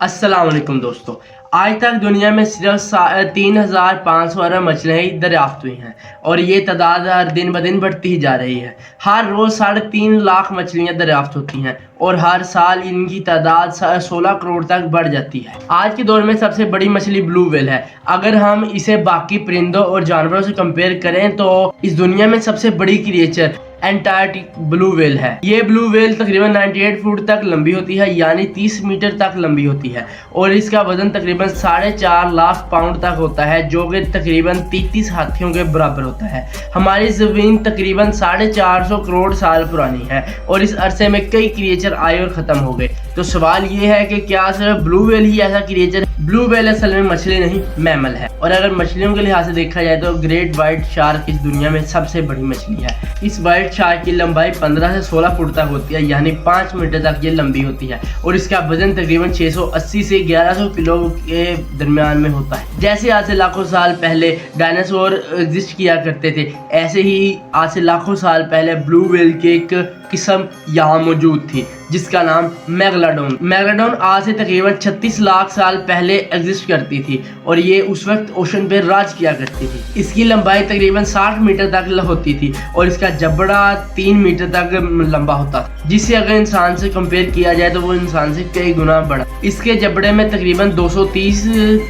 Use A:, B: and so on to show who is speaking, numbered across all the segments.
A: अस्सलाम वालेकुम दोस्तों। आज तक दुनिया में सिर्फ 3,500 अरब मछलियाँ ही दरियाफ्त हुई हैं और ये तादाद हर दिन ब दिन बढ़ती ही जा रही है। हर रोज़ 3.5 लाख मछलियाँ दरियाफ्त होती हैं और हर साल इनकी तादाद 16 करोड़ तक बढ़ जाती है। आज के दौर में सबसे बड़ी मछली ब्लू व्हेल है। अगर हम इसे बाकी परिंदों और जानवरों से कंपेयर करें तो इस दुनिया में सबसे बड़ी क्रिएचर एंटार्क्टिक ब्लू व्हेल है। ये ब्लू व्हेल तकरीबन 98 फुट तक लंबी होती है, यानी 30 मीटर तक लंबी होती है और इसका वजन तकरीबन 4.5 लाख पाउंड तक होता है, जो कि तकरीबन 33 हाथियों के बराबर होता है। हमारी ज़मीन तकरीबन 450 करोड़ साल पुरानी है और इस अरसे में कई क्रिएचर आए और ख़त्म हो गए। तो सवाल ये है कि क्या सिर्फ ब्लू व्हेल ही ऐसा क्रिएचर है? ब्लू व्हेल असल में मछली नहीं, मैमल है। और अगर मछलियों के लिहाज से देखा जाए तो ग्रेट व्हाइट शार्क इस दुनिया में सबसे बड़ी मछली है। इस व्हाइट शार्क की लंबाई 15 से 16 फुट तक होती है, यानी 5 मीटर तक ये लंबी होती है और इसका वजन तकरीबन 680 से 1100 किलो के दरमियान में होता है। जैसे आज से लाखों साल पहले डायनासोर एग्जिस्ट किया करते थे, ऐसे ही आज से लाखों साल पहले ब्लू व्हेल की एक किस्म यहाँ मौजूद थी जिसका नाम मेगालोडोन आज से तकरीबन 36 लाख साल पहले एग्जिस्ट करती थी और ये उस वक्त ओशन पे राज किया करती थी। इसकी लंबाई तकरीबन 60 मीटर तक होती थी और इसका जबड़ा 3 मीटर तक लंबा होता था, जिसे अगर इंसान से कंपेयर किया जाए तो वो इंसान से कई गुना बड़ा। इसके जबड़े में तकरीबन 230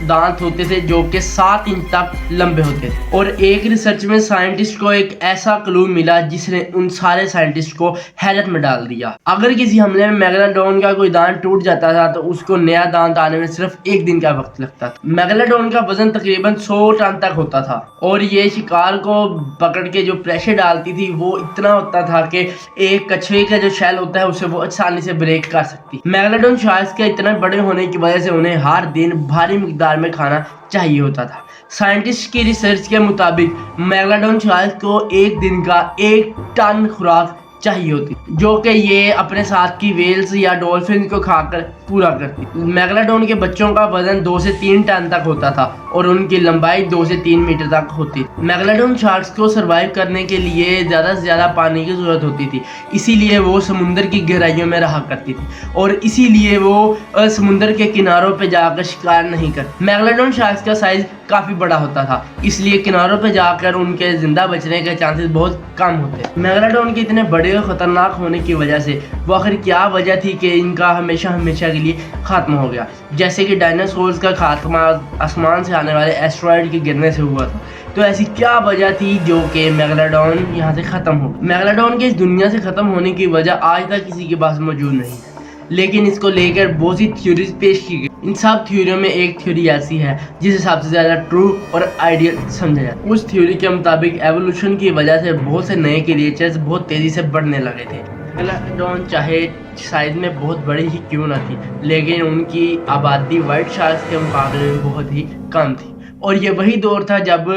A: दांत होते थे जो कि 7 इंच तक लंबे होते थे। और एक रिसर्च में साइंटिस्ट को एक ऐसा क्लू मिला जिसने उन सारे साइंटिस्ट को हैरत में डाल दिया। अगर किसी हमले में मेगालोडोन का कोई दांत टूट जाता था तो उसको नया दांत आने में सिर्फ 1 दिन का वक्त लगता था। मेगालोडोन का वजन तकरीबन 100 टन तक होता था और ये शिकार को पकड़ के जो प्रेशर डालती थी वो इतना होता था कि एक कछुए का जो शेल होता है उसे वो आसानी से ब्रेक कर सकती। मेगालोडोन शार्क्स के इतने बड़े होने की वजह से उन्हें हर दिन भारी मिकदार में खाना चाहिए होता था। साइंटिस्ट की रिसर्च के मुताबिक मेगालोडोन शार्क को एक दिन का 1 टन खुराक चाहिए होती, जो कि ये अपने साथ की वेल्स या डॉल्फिन को खाकर पूरा करती। मेगालोडोन के बच्चों का वजन 2 से 3 टन तक होता था और उनकी लंबाई 2 से 3 मीटर तक होती। मेगालोडोन शार्क्स को सरवाइव करने के लिए ज़्यादा से ज़्यादा पानी की ज़रूरत होती थी, इसीलिए वो समुद्र की गहराइयों में रहा करती थी और इसीलिए वो समुद्र के किनारों पर जाकर शिकार नहीं करती। मेगालोडोन शार्क्स का साइज काफ़ी बड़ा होता था, इसलिए किनारों पर जाकर उनके जिंदा बचने के चांसेस बहुत कम होते। मेगालोडोन के इतने बड़े और ख़तरनाक होने की वजह से वो आखिर क्या वजह थी कि इनका हमेशा के लिए खात्मा हो गया? जैसे कि डायनासोर्स का खात्मा आसमान से आने वाले एस्टेरॉयड के गिरने से हुआ था, तो ऐसी क्या वजह थी जो कि मेगालोडोन यहाँ से ख़त्म हो? मेगालोडोन के इस दुनिया से ख़त्म होने की वजह आज तक किसी के पास मौजूद नहीं है, लेकिन इसको लेकर बहुत सी थ्योरीज पेश की गई। इन सब थ्योरियों में एक थ्योरी ऐसी है जिसे सबसे ज़्यादा ट्रू और आइडियल समझा जाता है। उस थ्योरी के मुताबिक एवोल्यूशन की वजह से बहुत से नए क्रिएचर्स बहुत तेज़ी से बढ़ने लगे थे। मेगालोडोन चाहे साइज में बहुत बड़ी ही क्यों ना थी, लेकिन उनकी आबादी व्हाइट शार्क्स के मुकाबले में बहुत ही कम थी और ये वही दौर था जब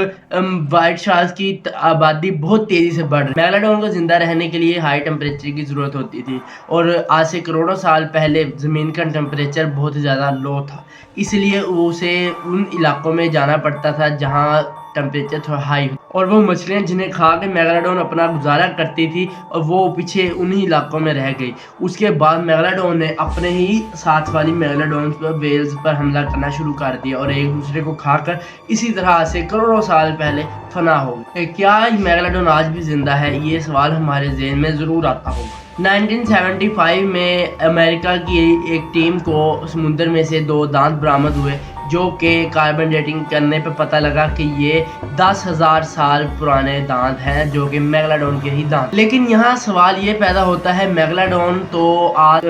A: व्हाइट शार्क्स की आबादी बहुत तेज़ी से बढ़ रही। मेगालोडोन को ज़िंदा रहने के लिए हाई टेम्परेचर की ज़रूरत होती थी और आज से करोड़ों साल पहले ज़मीन का टेम्परेचर बहुत ही ज़्यादा लो था, इसलिए उसे उन इलाकों में जाना पड़ता था जहाँ टेम्परेचर थोड़ा हाई हो और वो मछलियाँ जिन्हें खा के मेगालोडोन अपना गुजारा करती थी और वो पीछे उन्हीं इलाकों में रह गई। उसके बाद मेगालोडोन ने अपने ही साथ वाली मेगालोडोन पर वेल्स पर हमला करना शुरू कर दिया और एक दूसरे को खाकर इसी तरह से करोड़ों साल पहले फना हो गई। क्या मेगालोडोन आज भी जिंदा है? ये सवाल हमारे ज़हन में ज़रूर आता होगा। 1975 में अमेरिका की एक टीम को समुद्र में से 2 दांत बरामद हुए जो कि कार्बन डेटिंग करने पे पता लगा कि ये 10,000 साल पुराने दांत हैं जो कि मेगालोडोन के ही दांत। लेकिन यहाँ सवाल ये पैदा होता है, मेगालोडोन तो आज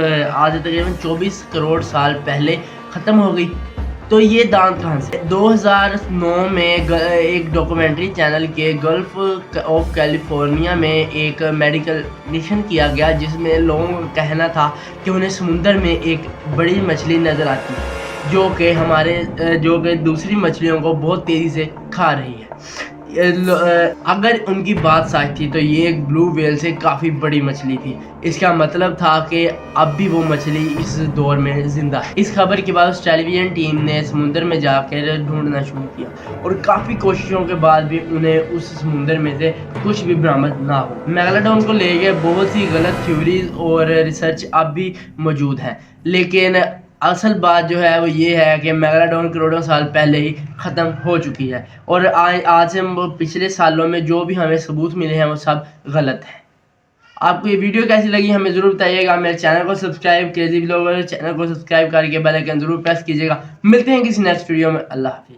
A: तकरीबन 24 करोड़ साल पहले ख़त्म हो गई, तो ये दांत कहाँ से? 2009 में एक डॉक्यूमेंट्री चैनल के गल्फ ऑफ कैलिफोर्निया में एक मेडिकल मिशन किया गया जिसमें लोगों का कहना था कि उन्हें समुद्र में एक बड़ी मछली नज़र आती है जो कि दूसरी मछलियों को बहुत तेज़ी से खा रही है। अगर उनकी बात सच थी तो ये एक ब्लू व्हेल से काफ़ी बड़ी मछली थी। इसका मतलब था कि अब भी वो मछली इस दौर में जिंदा है। इस खबर के बाद ऑस्ट्रेलियन टीम ने समुद्र में जाकर ढूंढना शुरू किया और काफ़ी कोशिशों के बाद भी उन्हें उस समुद्र में से कुछ भी बरामद ना हो। मेगालोडोन को लेकर बहुत सी गलत थ्योरीज और रिसर्च अब भी मौजूद है, लेकिन اصل بات جو ہے وہ یہ ہے کہ میگاڈون کروڑوں سال پہلے ہی ختم ہو چکی ہے، اور آج سے پچھلے سالوں میں جو بھی ہمیں ثبوت ملے ہیں وہ سب غلط ہیں۔ آپ کو یہ ویڈیو کیسی لگی ہمیں ضرور بتائیے گا۔ میرے چینل کو سبسکرائب کریزی ولاگر چینل کو سبسکرائب کر کے بیل آئیکن ضرور پریس کیجیے گا۔ ملتے ہیں کسی نیکسٹ ویڈیو میں، اللہ حافظ۔